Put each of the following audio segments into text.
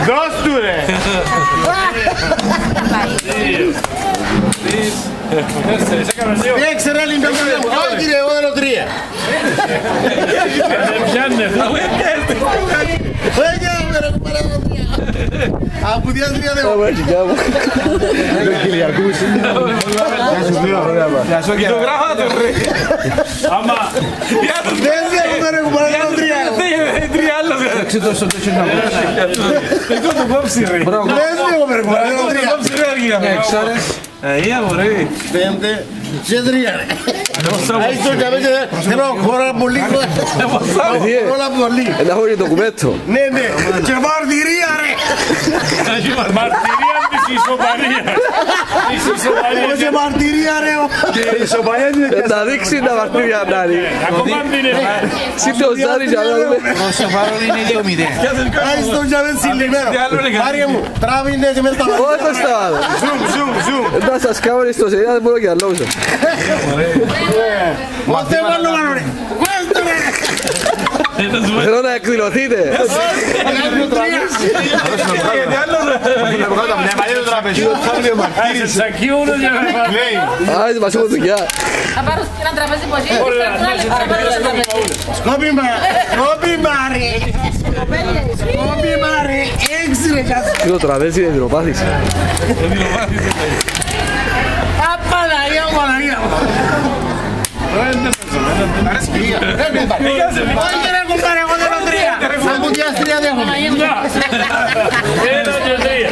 Δώσ' του ρε! Έξε ρε λίμπια μου, όχι κύριε, εγώ θέλω 3. Από διάς 3 δεν έχω. Κοιτογράφα το ρε. Άμα. Δεν έχουμε ρε κουμπάρε το 3. Τρία άλλος. Εξετώσω το σύνολο. Εγώ το κόψει ρε. Δεν έχουμε ρε κουμπάρε το 3. Το κόψει ρε αργία. Εξάρες. Ωραία. 5 και 3 ρε. Άι στο καβέτε, θέλω χώρα πολύ. Όλα πολύ. Ένα έχω και ντοκουμέντο. Ναι, ναι. Και μαρτυρία ρε. Μαρτυρία της ισοπαλίας. Και μαρτυρία ρε. Και ισοπαλία είναι και Να δείξει τα μαρτύρια Ντάνη. Ακόμα δεν είναι. Σύντε ο Ζάρης για να δούμε. Όσο πάρω είναι 2-0. άι στο καβέτε συλλημμένο. Μάρια μου, τράβηνε και μέσα τα Όχι θα στάβω. Zoom. Να σας κάνω ιστοσελίδα δεν μπορώ και να λόγω. Μα δεν βάλω πάνω ρε. Βάλτε ρε. Θέλω να εκδηλωθείτε. Άιτε μας έχω δουλειά. Θα πάρω ένα τραπέζι που έχει. Σκόπιμα ρε. Σκόπιμα ρε. 6 ρε κάτω. Τι το τραπέζι είναι δροπάθης. Απαναγία μου, Παναγία μου. Όχι ρε κουμπάρε, εγώ θέλω 3. Από διάς 3 δεν έχω. Ένα και τρία.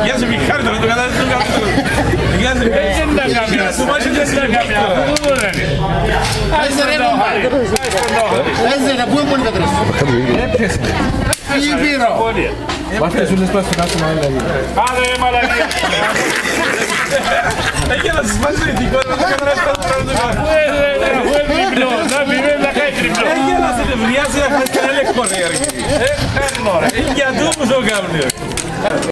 Γεια σου Μιχάρη, τώρα το κατάλαβες το καπιτό. Γεια σου. Έτσι είναι τα κάμια. Σου μάχει δεν είναι τα κάμια. Πού δεν είναι. Άισε ρε κουμπάρε. Άισε ρε, πού είναι τα 3. Τι πήρω. Βάστε σου λες πας στο κάτω να είναι. Άντε μαλακία. Έχει να σας βάζει ρητικό, να το καταλάβεις κάτω πράγμα. Αφού είναι τριπλό, να μην θα κάνει τριπλό. Έχει να σε νευριάζει να φας κανένα έλεγχο ρε. Έχει για τούμπους το κάνουν.